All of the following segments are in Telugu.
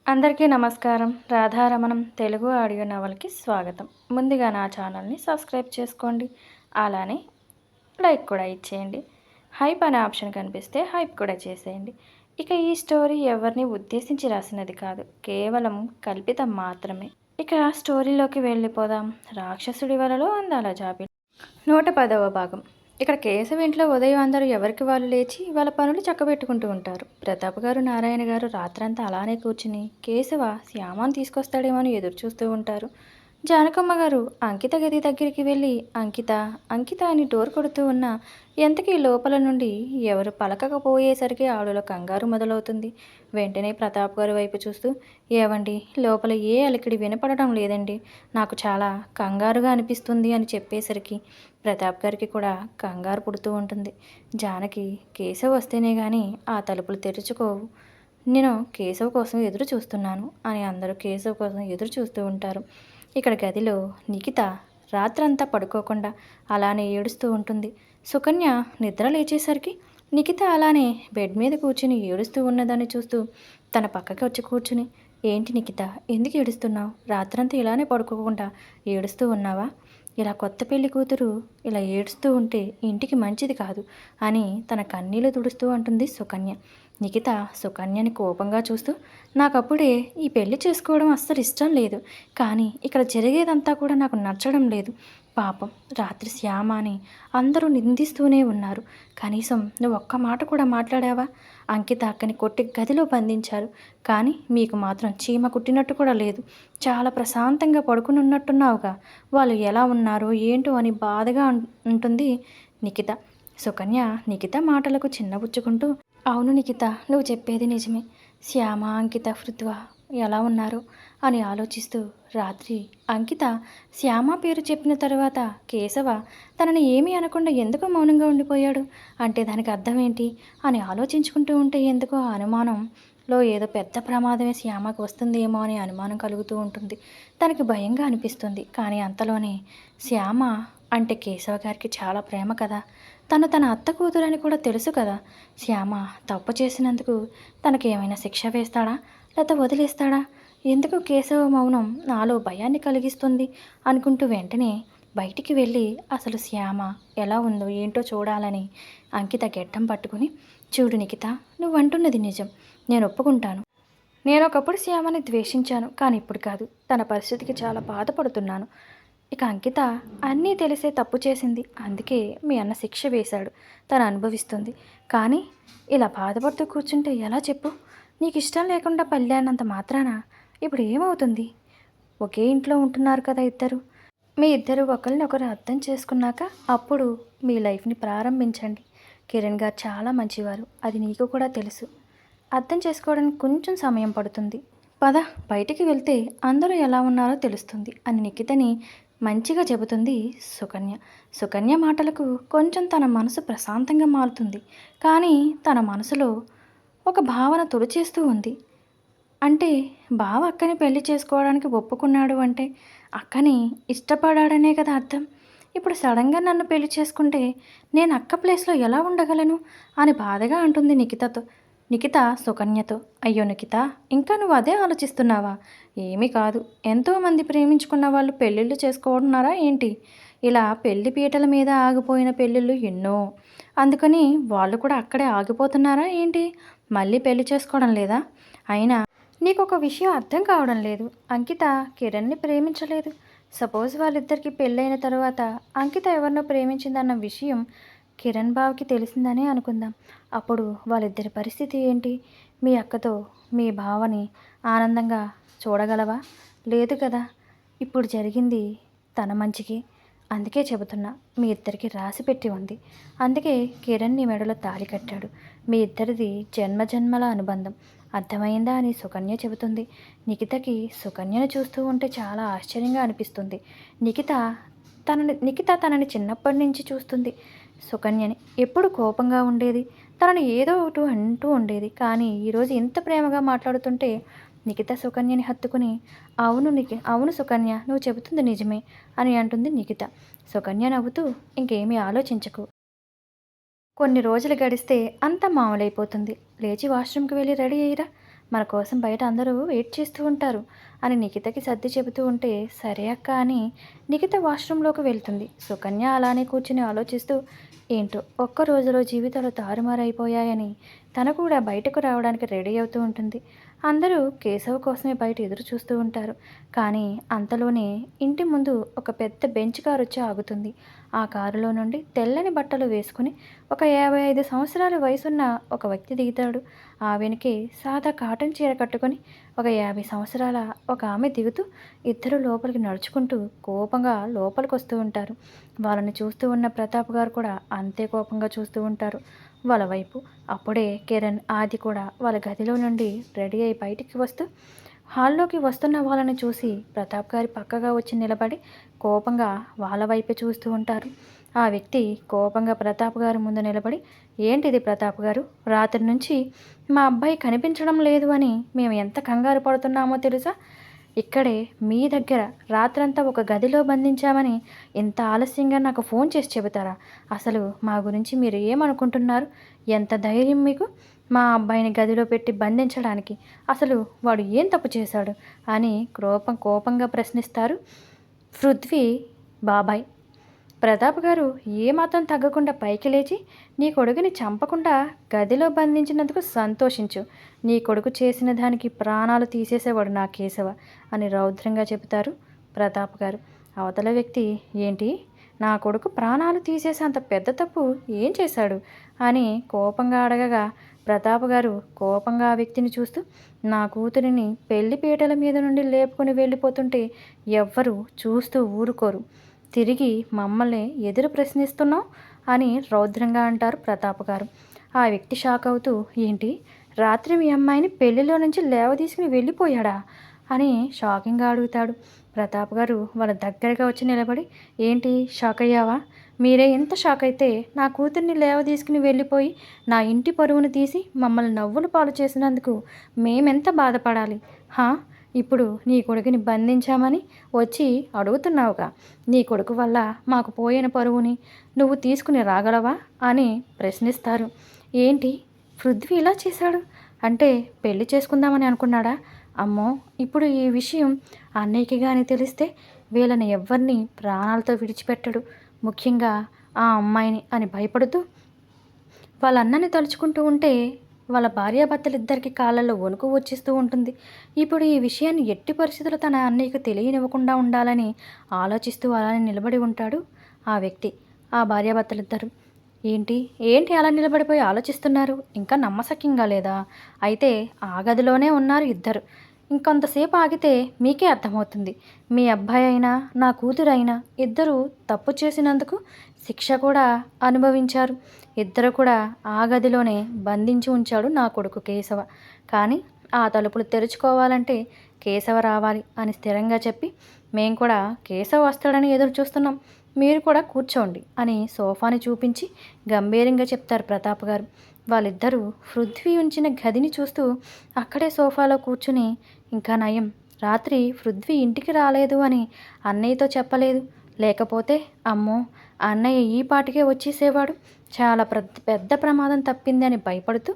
అందరికీ నమస్కారం. రాధారమణం తెలుగు ఆడియో నవల్కి స్వాగతం. ముందుగా నా ఛానల్ని సబ్స్క్రైబ్ చేసుకోండి. అలానే లైక్ కూడా ఇచ్చేయండి. హైప్ అనే ఆప్షన్ కనిపిస్తే హైప్ కూడా చేసేయండి. ఇక ఈ స్టోరీ ఎవరిని ఉద్దేశించి రాసినది కాదు, కేవలం కల్పితం మాత్రమే. ఇక స్టోరీలోకి వెళ్ళిపోదాం. రాక్షసుడి వలలో అందాల జాబిల్ 110వ భాగం. ఇక్కడ కేశవ ఇంట్లో ఉదయం అందరూ ఎవరికి వాళ్ళు లేచి వాళ్ళ పనులు చక్కబెట్టుకుంటూ ఉంటారు. ప్రతాప్ గారు, నారాయణ గారు రాత్రంతా అలానే కూర్చుని కేశవ శ్యామాను తీసుకొస్తాడేమో అని ఎదురు చూస్తూ ఉంటారు. జానకమ్మ గారు అంకిత గది దగ్గరికి వెళ్ళి అంకిత అంకిత అని డోర్ కొడుతూ ఉన్నా ఎంతకీ లోపల నుండి ఎవరు పలకకపోయేసరికి ఆవిడలో కంగారు మొదలవుతుంది. వెంటనే ప్రతాప్ గారి వైపు చూస్తూ, ఏవండి, లోపల ఏ అలికిడి వినపడడం లేదండి, నాకు చాలా కంగారుగా అనిపిస్తుంది అని చెప్పేసరికి ప్రతాప్ గారికి కూడా కంగారు పుడుతూ ఉంటుంది. జానకి, కేశవ్ వస్తేనే కానీ ఆ తలుపులు తెరుచుకోవు, నేను కేశవ్ కోసం ఎదురు చూస్తున్నాను అని అందరూ కేశవ్ కోసం ఎదురు చూస్తూ ఉంటారు. ఇక్కడ గదిలో నిఖిత రాత్రంతా పడుకోకుండా అలానే ఏడుస్తూ ఉంటుంది. సుకన్య నిద్ర లేచేసరికి నిఖిత అలానే బెడ్ మీద కూర్చుని ఏడుస్తూ ఉన్నదాన్ని చూస్తూ తన పక్కకి వచ్చి కూర్చుని, ఏంటి నిఖిత, ఎందుకు ఏడుస్తున్నావు? రాత్రంతా ఇలానే పడుకోకుండా ఏడుస్తూ ఉన్నావా? ఇలా కొత్త పెళ్లి కూతురు ఇలా ఏడుస్తూ ఉంటే ఇంటికి మంచిది కాదు అని తన కన్నీళ్లు తుడుస్తూ అంటుంది సుకన్య. నిఖిత సుకన్యని కోపంగా చూస్తూ, నాకప్పుడే ఈ పెళ్లి చేసుకోవడం అస్సలు ఇష్టం లేదు, కానీ ఇక్కడ జరిగేదంతా కూడా నాకు నచ్చడం లేదు. పాపం రాత్రి శ్యామ అని అందరూ నిందిస్తూనే ఉన్నారు. కనీసం నువ్వు ఒక్క మాట కూడా మాట్లాడావా? అంకిత అక్కని కొట్టి గదిలో బంధించారు, కానీ మీకు మాత్రం చీమ కుట్టినట్టు కూడా లేదు. చాలా ప్రశాంతంగా పడుకుని ఉన్నట్టున్నావుగా. వాళ్ళు ఎలా ఉన్నారో ఏంటో అని బాధగా ఉంటుంది నిఖిత. సుకన్య నిఖిత మాటలకు చిన్నబుచ్చుకుంటూ, అవును నిఖిత, నువ్వు చెప్పేది నిజమే. శ్యామ, అంకిత, పృథ్వ ఎలా ఉన్నారు అని ఆలోచిస్తూ రాత్రి అంకిత శ్యామ పేరు చెప్పిన తరువాత కేశవ తనని ఏమీ అనకుండా ఎందుకు మౌనంగా ఉండిపోయాడు అంటే దానికి అర్థం ఏంటి అని ఆలోచించుకుంటూ ఉంటే ఎందుకో ఆ అనుమానంలో ఏదో పెద్ద ప్రమాదమే శ్యామకు వస్తుందేమో అని అనుమానం కలుగుతూ ఉంటుంది. తనకి భయంగా అనిపిస్తుంది. కానీ అంతలోనే శ్యామ అంటే కేశవ గారికి చాలా ప్రేమ కదా, తన అత్త కూతురని కూడా తెలుసు కదా. శ్యామ తప్పు చేసినందుకు తనకి ఏమైనా శిక్ష వేస్తాడా లేక వదిలేస్తాడా? ఎందుకు కేశవ మౌనం నాలో భయాన్ని కలిగిస్తుంది అనుకుంటూ వెంటనే బయటికి వెళ్ళి అసలు శ్యామ ఎలా ఉందో ఏంటో చూడాలని అంకిత గెడ్డం పట్టుకుని, చూడు నిఖిత, నువ్వు అంటున్నది నిజం, నేను ఒప్పుకుంటాను. నేను ఒకప్పుడు శ్యామని ద్వేషించాను, కానీ ఇప్పుడు కాదు. తన పరిస్థితికి చాలా బాధపడుతున్నాను. ఇక అంకిత అన్నీ తెలిసే తప్పు చేసింది, అందుకే మీ అన్న శిక్ష వేశాడు, తను అనుభవిస్తుంది. కానీ ఇలా బాధపడుతూ కూర్చుంటే ఎలా చెప్పు? నీకు ఇష్టం లేకుండా పళ్ళానంత మాత్రాన ఇప్పుడు ఏమవుతుంది? ఒకే ఇంట్లో ఉంటున్నారు కదా ఇద్దరు. మీ ఇద్దరు ఒకరినొకరు అర్థం చేసుకున్నాక అప్పుడు మీ లైఫ్ని ప్రారంభించండి. కిరణ్ గారు చాలా మంచివారు, అది నీకు కూడా తెలుసు. అర్థం చేసుకోవడానికి కొంచెం సమయం పడుతుంది. పద, బయటికి వెళ్తే అందరూ ఎలా ఉన్నారో తెలుస్తుంది అని నిఖితని మంచిగా చెబుతుంది సుకన్య. సుకన్య మాటలకు కొంచెం తన మనసు ప్రశాంతంగా మారుతుంది. కానీ తన మనసులో ఒక భావన తొలిచేస్తూ ఉంది. అంటే బావ అక్కని పెళ్లి చేసుకోవడానికి ఒప్పుకున్నాడు అంటే అక్కని ఇష్టపడాడనే కదా అర్థం. ఇప్పుడు సడన్గా నన్ను పెళ్లి చేసుకుంటే నేను అక్క ప్లేస్లో ఎలా ఉండగలను అని బాధగా అంటుంది నిఖిత సుకన్యతో. అయ్యో నిఖిత, ఇంకా నువ్వు అదే ఆలోచిస్తున్నావా? ఏమీ కాదు, ఎంతోమంది ప్రేమించుకున్న వాళ్ళు పెళ్ళిళ్ళు చేసుకుంటున్నారా ఏంటి? ఇలా పెళ్లి పీటల మీద ఆగిపోయిన పెళ్ళిళ్ళు ఎన్నో, అందుకని వాళ్ళు కూడా అక్కడే ఆగిపోతున్నారా ఏంటి? మళ్ళీ పెళ్లి చేసుకోవడం లేదా? అయినా నీకు ఒక విషయం అర్థం కావడం లేదు. అంకిత కిరణ్ని ప్రేమించలేదు. సపోజ్ వాళ్ళిద్దరికి పెళ్ళైన తర్వాత అంకిత ఎవరినో ప్రేమించిందన్న విషయం కిరణ్ బావకి తెలిసిందనే అనుకుందాం. అప్పుడు వాళ్ళిద్దరి పరిస్థితి ఏంటి? మీ అక్కతో మీ బావని ఆనందంగా చూడగలవా? లేదు కదా. ఇప్పుడు జరిగింది తన మంచికి, అందుకే చెబుతున్నా, మీ ఇద్దరికి రాసి పెట్టి ఉంది. అందుకే కిరణ్ నీ మెడలో తాళి కట్టాడు. మీ ఇద్దరిది జన్మజన్మల అనుబంధం, అర్థమైందా అని సుకన్య చెబుతుంది. నిఖితకి సుకన్యను చూస్తూ ఉంటే చాలా ఆశ్చర్యంగా అనిపిస్తుంది. నిఖిత తనని చిన్నప్పటి నుంచి చూస్తుంది. సుకన్యని ఎప్పుడు కోపంగా ఉండేది, తనని ఏదో ఒకటి అంటూ ఉండేది. కానీ ఈరోజు ఇంత ప్రేమగా మాట్లాడుతుంటే నిఖిత సుకన్యని హత్తుకుని, అవును సుకన్య, నువ్వు చెబుతుంది నిజమే అని అంటుంది నిఖిత. సుకన్య నవ్వుతూ, ఇంకేమీ ఆలోచించకు, కొన్ని రోజులు గడిస్తే అంతా మామూలైపోతుంది. లేచి వాష్రూమ్కి వెళ్ళి రెడీ అయ్యిరా, మన కోసం బయట అందరూ వెయిట్ చేస్తూ ఉంటారు అని నిఖితకి సర్ది చెబుతూ ఉంటే, సరే అక్క అని నిఖిత వాష్రూంలోకి వెళ్తుంది. సుకన్య అలానే కూర్చుని ఆలోచిస్తూ, ఏంటో ఒక్క రోజులో జీవితాలు తారుమారైపోయాయని తను కూడా బయటకు రావడానికి రెడీ అవుతూ ఉంటుంది. అందరూ కేశవ్ కోసమే బయట ఎదురు చూస్తూ ఉంటారు. కానీ అంతలోనే ఇంటి ముందు ఒక పెద్ద బెంచ్ కారు వచ్చి ఆగుతుంది. ఆ కారులో నుండి తెల్లని బట్టలు వేసుకుని ఒక 55 సంవత్సరాల వయసున్న ఒక వ్యక్తి దిగుతాడు. ఆ వెనుకే సాదా కాటన్ చీర కట్టుకొని ఒక 50 సంవత్సరాల ఒక ఆమె దిగుతూ ఇద్దరు లోపలికి నడుచుకుంటూ కోపంగా లోపలికి వస్తూ ఉంటారు. వాళ్ళని చూస్తూ ఉన్న ప్రతాప్ గారు కూడా అంతే కోపంగా చూస్తూ ఉంటారు వాళ్ళ వైపు. అప్పుడే కిరణ్, ఆది కూడా వాళ్ళ గదిలో నుండి రెడీ అయి బయటికి వస్తూ హాల్లోకి వస్తున్న వాళ్ళని చూసి ప్రతాప్ గారి పక్కగా వచ్చి నిలబడి కోపంగా వాళ్ళ వైపే చూస్తూ ఉంటారు. ఆ వ్యక్తి కోపంగా ప్రతాప్ గారి ముందు నిలబడి, ఏంటిది ప్రతాప్ గారు, రాత్రి నుంచి మా అబ్బాయి కనిపించడం లేదు అని మేము ఎంత కంగారు పడుతున్నామో తెలుసా? ఇక్కడే మీ దగ్గర రాత్రంతా ఒక గదిలో బంధించామని ఇంత ఆలస్యంగా నాకు ఫోన్ చేసి చెబుతారా? అసలు మా గురించి మీరు ఏమనుకుంటున్నారు? ఎంత ధైర్యం మీకు మా అబ్బాయిని గదిలో పెట్టి బంధించడానికి? అసలు వాడు ఏం తప్పు చేశాడు అని కోపంగా ప్రశ్నిస్తారు పృథ్వీ బాబాయ్. ప్రతాప్ గారు ఏమాత్రం తగ్గకుండా పైకి లేచి, నీ కొడుకుని చంపకుండా గదిలో బంధించినందుకు సంతోషించు. నీ కొడుకు చేసిన దానికి ప్రాణాలు తీసేసేవాడు నా కేశవ అని రౌద్రంగా చెబుతారు ప్రతాప్ గారు. అవతల వ్యక్తి, ఏంటి నా కొడుకు ప్రాణాలు తీసేసేంత పెద్ద తప్పు ఏం చేశాడు అని కోపంగా అడగగా, ప్రతాప్ గారు కోపంగా ఆ వ్యక్తిని చూస్తూ, నా కూతురిని పెళ్లి పీటల మీద నుండి లేపుకొని వెళ్ళిపోతుంటే ఎవ్వరూ చూస్తూ ఊరుకోరు, తిరిగి మమ్మల్ని ఎదురు ప్రశ్నిస్తున్నావు అని రౌద్రంగా అంటారు ప్రతాప్ గారు. ఆ వ్యక్తి షాక్ అవుతూ, ఏంటి రాత్రి మీ అమ్మాయిని పెళ్లిలో నుంచి లేవదీసుకుని వెళ్ళిపోయాడా అని షాకింగ్గా అడుగుతాడు. ప్రతాప్ గారు వాళ్ళ దగ్గరగా వచ్చి నిలబడి, ఏంటి షాక్ అయ్యావా? మీరే ఎంత షాక్ అయితే నా కూతుర్ని లేవదీసుకుని వెళ్ళిపోయి నా ఇంటి పరువును తీసి మమ్మల్ని నవ్వులు పాలు చేసినందుకు మేమెంత బాధపడాలి? హా, ఇప్పుడు నీ కొడుకుని బంధించామని వచ్చి అడుగుతున్నావుగా. నీ కొడుకు వల్ల మాకు పోయిన పరువుని నువ్వు తీసుకుని రాగలవా అని ప్రశ్నిస్తారు. ఏంటి పృథ్వీ ఇలా చేశాడు అంటే పెళ్లి చేసుకుందామని అనుకున్నాడా? అమ్మో, ఇప్పుడు ఈ విషయం అన్నయ్యకి కానీ తెలిస్తే వీళ్ళని ఎవ్వరిని ప్రాణాలతో విడిచిపెట్టడు, ముఖ్యంగా ఆ అమ్మాయిని అని భయపడుతూ వాళ్ళ అన్నని తలుచుకుంటూ ఉంటే వాళ్ళ భార్యాభర్తలిద్దరికి కాళ్ళల్లో వణుకు వచ్చిస్తూ ఉంటుంది. ఇప్పుడు ఈ విషయాన్ని ఎట్టి పరిస్థితుల్లో తన అన్నయ్యకు తెలియనివ్వకుండా ఉండాలని ఆలోచిస్తూ అలానే నిలబడి ఉంటాడు ఆ వ్యక్తి. ఆ భార్యాభర్తలిద్దరు, ఏంటి ఏంటి అలా నిలబడిపోయి ఆలోచిస్తున్నారు? ఇంకా నమ్మశక్యంగా లేదా? అయితే ఆ గదిలోనే ఉన్నారు ఇద్దరు. ఇంకొంతసేపు ఆగితే మీకే అర్థమవుతుంది. మీ అబ్బాయి అయినా నా కూతురైనా ఇద్దరూ తప్పు చేసినందుకు శిక్ష కూడా అనుభవించారు. ఇద్దరు కూడా ఆ గదిలోనే బంధించి ఉంచాడు నా కొడుకు కేశవ. కానీ ఆ తలుపులు తెరుచుకోవాలంటే కేశవ రావాలి అని స్థిరంగా చెప్పి, మేం కూడా కేశవ వస్తాడని ఎదురు చూస్తున్నాం, మీరు కూడా కూర్చోండి అని సోఫాని చూపించి గంభీరంగా చెప్తారు ప్రతాప్ గారు. వాళ్ళిద్దరూ పృథ్వీ ఉంచిన గదిని చూస్తూ అక్కడే సోఫాలో కూర్చుని, ఇంకా నయం రాత్రి పృథ్వీ ఇంటికి రాలేదు అని అన్నయ్యతో చెప్పలేదు, లేకపోతే అమ్మో అన్నయ్య ఈ పాటికే వచ్చేసేవాడు, చాలా పెద్ద ప్రమాదం తప్పింది అని భయపడుతూ,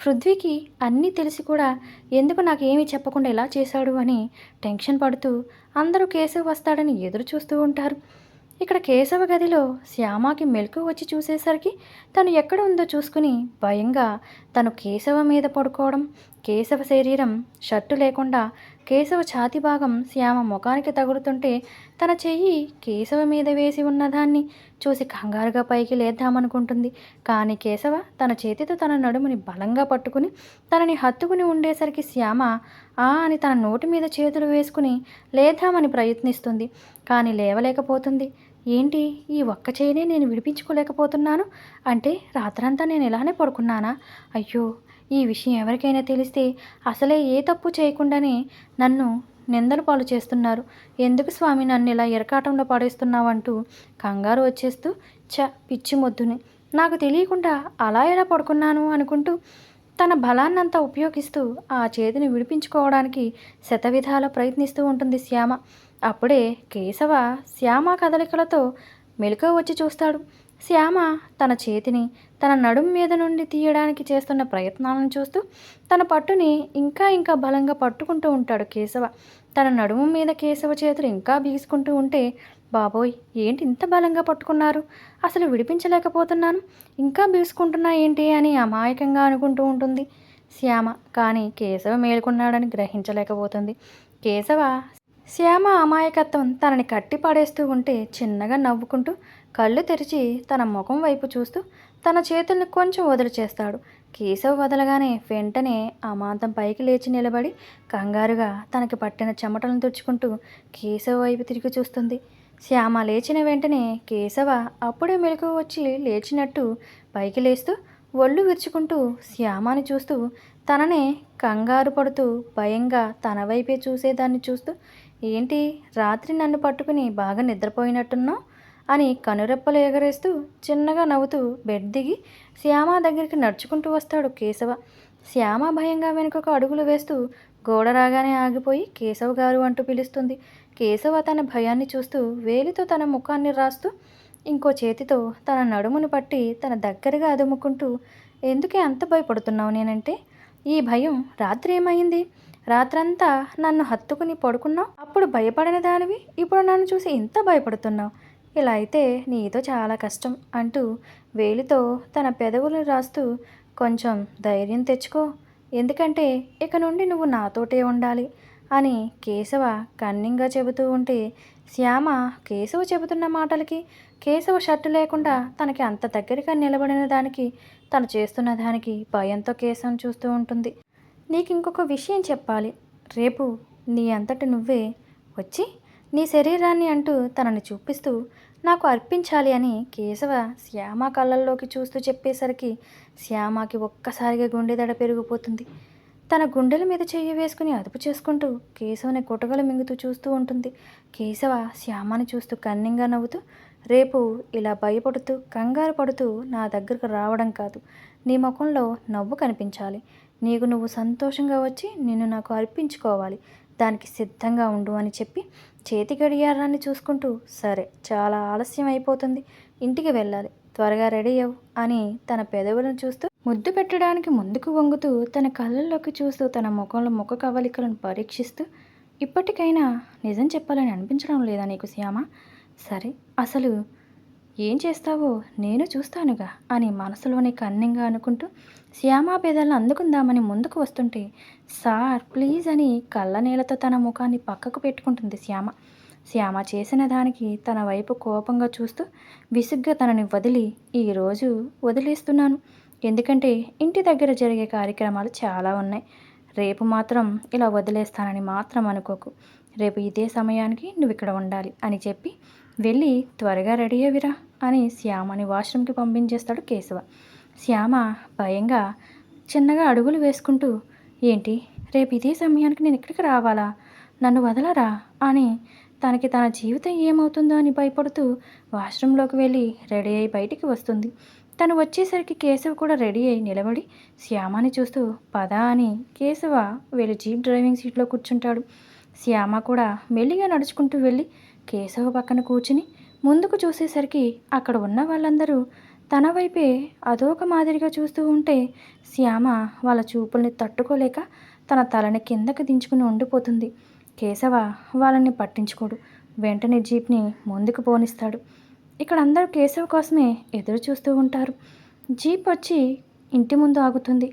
పృథ్వీకి అన్నీ తెలిసి కూడా ఎందుకు నాకేమీ చెప్పకుండా ఇలా చేశాడు అని టెన్షన్ పడుతూ అందరూ కేశవ్ వస్తాడని ఎదురు చూస్తూ ఉంటారు. ఇక్కడ కేశవ గదిలో శ్యామకి మెలకు వచ్చి చూసేసరికి తను ఎక్కడ ఉందో చూసుకుని భయంగా తను కేశవ మీద పడుకోవడం, కేశవ శరీరం షర్టు లేకుండా కేశవ ఛాతి భాగం శ్యామ ముఖానికి తగులుతుంటే తన చెయ్యి కేశవ మీద వేసి ఉన్నదాన్ని చూసి కంగారుగా పైకి లేద్దామనుకుంటుంది. కానీ కేశవ తన చేతితో తన నడుముని బలంగా పట్టుకుని తనని హత్తుకుని ఉండేసరికి శ్యామ ఆ అని తన నోటి మీద చేతులు వేసుకుని లేద్దామని ప్రయత్నిస్తుంది. కానీ లేవలేకపోతుంది. ఏంటి ఈ ఒక్క చేయినే నేను విడిపించుకోలేకపోతున్నాను అంటే రాత్రంతా నేను ఇలానే పడుకున్నానా? అయ్యో, ఈ విషయం ఎవరికైనా తెలిస్తే అసలే ఏ తప్పు చేయకుండానే నన్ను నిందలు పాలు చేస్తున్నారు, ఎందుకు స్వామి నన్ను ఇలా ఇరకాటంలో పడేస్తున్నావంటూ కంగారు వచ్చేస్తూ, పిచ్చి మొద్దుని, నాకు తెలియకుండా అలా ఎలా పడుకున్నాను అనుకుంటూ తన బలాన్నంతా ఉపయోగిస్తూ ఆ చేతిని విడిపించుకోవడానికి శతవిధాల ప్రయత్నిస్తూ ఉంటుంది శ్యామ. అప్పుడే కేశవ శ్యామ కదలికలతో మెలకువ వచ్చి చూస్తాడు. శ్యామ తన చేతిని తన నడుము మీద నుండి తీయడానికి చేస్తున్న ప్రయత్నాలను చూస్తూ తన పట్టుని ఇంకా ఇంకా బలంగా పట్టుకుంటూ ఉంటాడు కేశవ. తన నడుము మీద కేశవ చేతులు ఇంకా బిగుసుకుంటూ ఉంటే, బాబోయ్ ఏంటి ఇంత బలంగా పట్టుకున్నారు, అసలు విడిపించలేకపోతున్నాను, ఇంకా బిగుసుకుంటున్నా ఏంటి అని అమాయకంగా అనుకుంటూ ఉంటుంది శ్యామ. కానీ కేశవ మేలుకున్నాడని గ్రహించలేకపోతుంది. కేశవ శ్యామ అమాయకత్వం తనని కట్టి పడేస్తూ ఉంటే చిన్నగా నవ్వుకుంటూ కళ్ళు తెరిచి తన ముఖం వైపు చూస్తూ తన చేతుల్ని కొంచెం వదిలి చేస్తాడు. కేశవ్ వదలగానే వెంటనే అమాంతం పైకి లేచి నిలబడి కంగారుగా తనకి పట్టిన చెమటలను తుడుచుకుంటూ కేశవ్ వైపు తిరిగి చూస్తుంది. శ్యామ లేచిన వెంటనే కేశవ అప్పుడే మెలకువ వచ్చి లేచినట్టు పైకి లేస్తూ ఒళ్ళు విరుచుకుంటూ శ్యామని చూస్తూ తననే కంగారు పడుతూ భయంగా తన వైపే చూసేదాన్ని చూస్తూ, ఏంటి రాత్రి నన్ను పట్టుకుని బాగా నిద్రపోయినట్టున్నావు అని కనురెప్పలు ఎగరేస్తూ చిన్నగా నవ్వుతూ బెడ్ దిగి శ్యామ దగ్గరికి నడుచుకుంటూ వస్తాడు కేశవ. శ్యామ భయంగా వెనుకకు అడుగులు వేస్తూ గోడ రాగానే ఆగిపోయి కేశవ గారు అంటూ పిలుస్తుంది. కేశవ తన భయాన్ని చూస్తూ వేలితో తన ముఖాన్ని రాస్తూ ఇంకో చేతితో తన నడుమును పట్టి తన దగ్గరగా అదుముకుంటూ, ఎందుకే అంత భయపడుతున్నావు నేనంటే? ఈ భయం రాత్రి ఏమైంది? రాత్రంతా నన్ను హత్తుకుని పడుకున్నావు, అప్పుడు భయపడని దానివి, ఇప్పుడు నన్ను చూసి ఇంత భయపడుతున్నావు. ఇలా అయితే నీతో చాలా కష్టం అంటూ వేలితో తన పెదవులు రాస్తూ, కొంచెం ధైర్యం తెచ్చుకో, ఎందుకంటే ఇక నుండి నువ్వు నాతోటే ఉండాలి అని కేశవ కన్నింగా చెబుతూ ఉంటే, శ్యామ కేశవ చెబుతున్న మాటలకి కేశవ షర్టు లేకుండా తనకి అంత దగ్గరగా నిలబడిన దానికి తను చేస్తున్న దానికి భయంతో కేశవం చూస్తూ ఉంటుంది. నీకు ఇంకొక విషయం చెప్పాలి, రేపు నీ అంతటి నువ్వే వచ్చి నీ శరీరాన్ని అంటూ తనని చూపిస్తూ నాకు అర్పించాలి అని కేశవ శ్యామ కళ్ళల్లోకి చూస్తూ చెప్పేసరికి శ్యామకి ఒక్కసారిగా గుండెదడ పెరిగిపోతుంది. తన గుండెల మీద చెయ్యి వేసుకుని అదుపు చేసుకుంటూ కేశవని కొటగలు మింగుతూ చూస్తూ ఉంటుంది. కేశవ శ్యామని చూస్తూ కన్నింగా నవ్వుతూ, రేపు ఇలా భయపడుతూ కంగారు పడుతూ నా దగ్గరకు రావడం కాదు, నీ ముఖంలో నవ్వు కనిపించాలి, నీకు నువ్వు సంతోషంగా వచ్చి నిన్ను నాకు అర్పించుకోవాలి, దానికి సిద్ధంగా ఉండు అని చెప్పి చేతి గడియారాన్ని చూసుకుంటూ, సరే చాలా ఆలస్యం అయిపోతుంది, ఇంటికి వెళ్ళాలి, త్వరగా రెడీ అవ్వు అని తన పెదవులను చూస్తూ ముద్దు పెట్టడానికి ముందుకు వంగుతూ తన కళ్ళల్లోకి చూస్తూ తన ముఖంలో ముఖ కవలికలను పరీక్షిస్తూ, ఇప్పటికైనా నిజం చెప్పాలని అనిపించడం లేదా నీకు శ్యామ? సరే అసలు ఏం చేస్తావో నేను చూస్తానుగా అని మనసులోనే కన్నింగా అనుకుంటూ శ్యామ పేదలను అందుకుందామని ముందుకు వస్తుంటే, సార్ ప్లీజ్ అని కళ్ళ నీళ్ళతో తన ముఖాన్ని పక్కకు పెట్టుకుంటుంది శ్యామ. శ్యామ చేసిన దానికి తన వైపు కోపంగా చూస్తూ విసుగ్గా తనని వదిలి, ఈరోజు వదిలేస్తున్నాను, ఎందుకంటే ఇంటి దగ్గర జరిగే కార్యక్రమాలు చాలా ఉన్నాయి, రేపు మాత్రం ఇలా వదిలేస్తానని మాత్రం అనుకోకు, రేపు ఇదే సమయానికి నువ్వు ఇక్కడ ఉండాలి అని చెప్పి వెళ్ళి త్వరగా రెడీ అయ్యిరా అని శ్యామని వాష్రూమ్కి పంపించేస్తాడు కేశవ. శ్యామ భయంగా చిన్నగా అడుగులు వేసుకుంటూ, ఏంటి రేపు ఇదే సమయానికి నేను ఇక్కడికి రావాలా, నన్ను వదలరా అని తనకి తన జీవితం ఏమవుతుందో అని భయపడుతూ వాష్రూమ్లోకి వెళ్ళి రెడీ అయి బయటికి వస్తుంది. తను వచ్చేసరికి కేశవ్ కూడా రెడీ అయి నిలబడి శ్యామని చూస్తూ పద అని కేశవ వెళ్ళి జీప్ డ్రైవింగ్ సీట్లో కూర్చుంటాడు. శ్యామ కూడా మెల్లిగా నడుచుకుంటూ వెళ్ళి కేశవ పక్కన కూర్చుని ముందుకు చూసేసరికి అక్కడ ఉన్న వాళ్ళందరూ తన వైపే అదొక మాదిరిగా చూస్తూ ఉంటే శ్యామ వాళ్ళ చూపుల్ని తట్టుకోలేక తన తలని కిందకి దించుకుని ఉండిపోతుంది. కేశవ వాళ్ళని పట్టించుకోడు, వెంటనే జీప్ని ముందుకు పోనిస్తాడు. ఇక్కడ అందరూ కేశవ్ కోసమే ఎదురు చూస్తూ ఉంటారు. జీప్ వచ్చి ఇంటి ముందు ఆగుతుంది.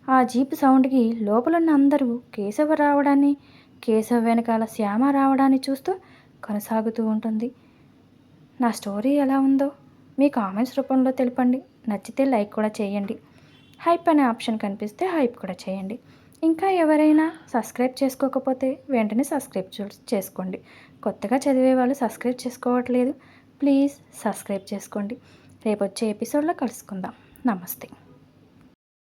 ఆ జీప్ సౌండ్కి లోపలున్న అందరూ కేశవ రావడాన్ని, కేశవ్ వెనకాల శ్యామ రావడాన్ని చూస్తూ కొనసాగుతూ ఉంటుంది. నా స్టోరీ ఎలా ఉందో మీ కామెంట్స్ రూపంలో తెలపండి. నచ్చితే లైక్ కూడా చేయండి. హైప్ అనే ఆప్షన్ కనిపిస్తే హైప్ కూడా చేయండి. ఇంకా ఎవరైనా సబ్స్క్రైబ్ చేసుకోకపోతే వెంటనే సబ్స్క్రైబ్ చేసుకోండి. కొత్తగా చదివే వాళ్ళు సబ్స్క్రైబ్ చేసుకోవట్లేదు, ప్లీజ్ సబ్స్క్రైబ్ చేసుకోండి. రేపు వచ్చే ఎపిసోడ్లో కలుసుకుందాం. నమస్తే.